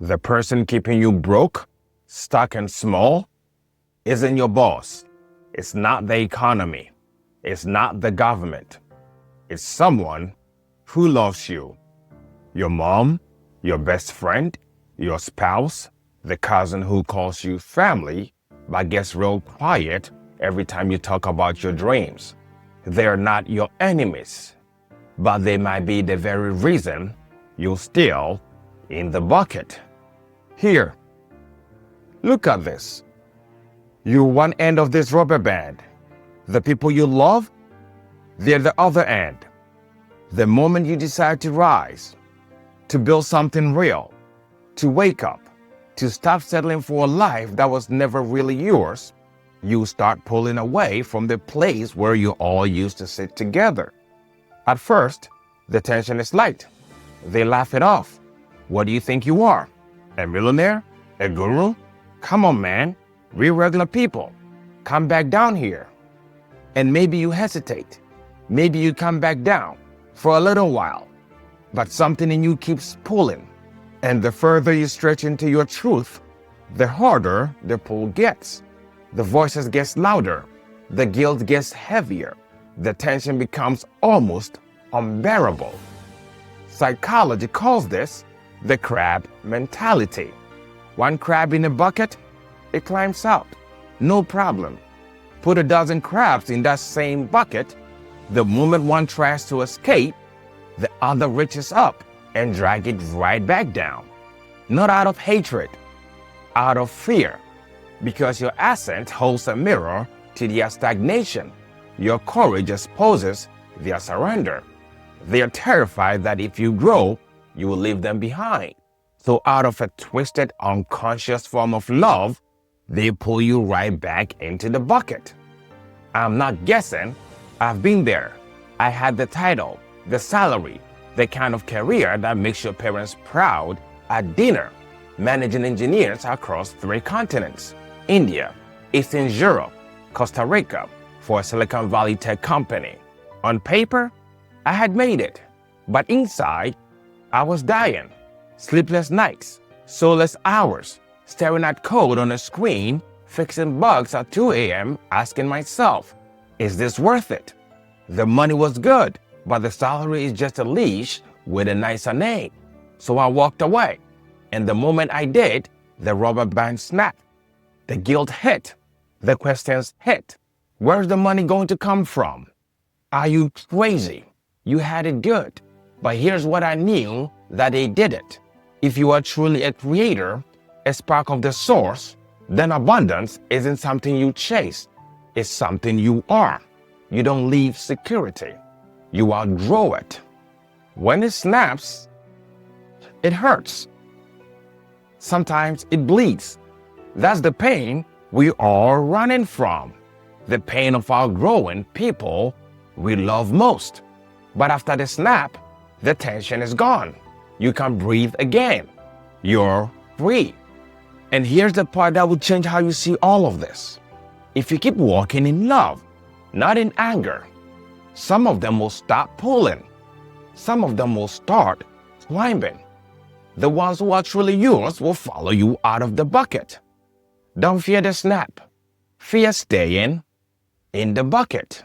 The person keeping you broke, stuck and small, isn't your boss. It's not the economy. It's not the government. It's someone who loves you. Your mom, your best friend, your spouse, the cousin who calls you family but gets real quiet every time you talk about your dreams. They're not your enemies, but they might be the very reason you're still in the bucket. Here, look at this. You're one end of this rubber band. The people you love, they're the other end. The moment you decide to rise, to build something real, to wake up, to stop settling for a life that was never really yours, you start pulling away from the place where you all used to sit together. At first, the tension is light. They laugh it off. What do you think you are? A millionaire? A guru? Come on, man. We're regular people. Come back down here. And maybe you hesitate. Maybe you come back down for a little while. But something in you keeps pulling. And the further you stretch into your truth, the harder the pull gets. The voices get louder. The guilt gets heavier. The tension becomes almost unbearable. Psychology calls this the crab mentality. One crab in a bucket, it climbs out. No problem. Put a dozen crabs in that same bucket. The moment one tries to escape, the other reaches up and drags it right back down. Not out of hatred, out of fear. Because your ascent holds a mirror to their stagnation. Your courage exposes their surrender. They are terrified that if you grow, you will leave them behind. So out of a twisted, unconscious form of love, they pull you right back into the bucket. I'm not guessing. I've been there. I had the title, the salary, the kind of career that makes your parents proud at dinner, managing engineers across 3 continents, India, Eastern Europe, Costa Rica, for a Silicon Valley tech company. On paper, I had made it, but inside, I was dying. Sleepless nights, soulless hours, staring at code on a screen, fixing bugs at 2 a.m., asking myself, is this worth it? The money was good, but the salary is just a leash with a nicer name. So I walked away, and the moment I did, the rubber band snapped. The guilt hit. The questions hit. Where's the money going to come from? Are you crazy? You had it good. But here's what I knew that they didn't. If you are truly a creator, a spark of the source, then abundance isn't something you chase. It's something you are. You don't leave security. You outgrow it. When it snaps, it hurts. Sometimes it bleeds. That's the pain we are running from. The pain of outgrowing people we love most. But after the snap, the tension is gone. You can breathe again. You're free. And here's the part that will change how you see all of this. If you keep walking in love, not in anger, some of them will stop pulling. Some of them will start climbing. The ones who are truly yours will follow you out of the bucket. Don't fear the snap. Fear staying in the bucket.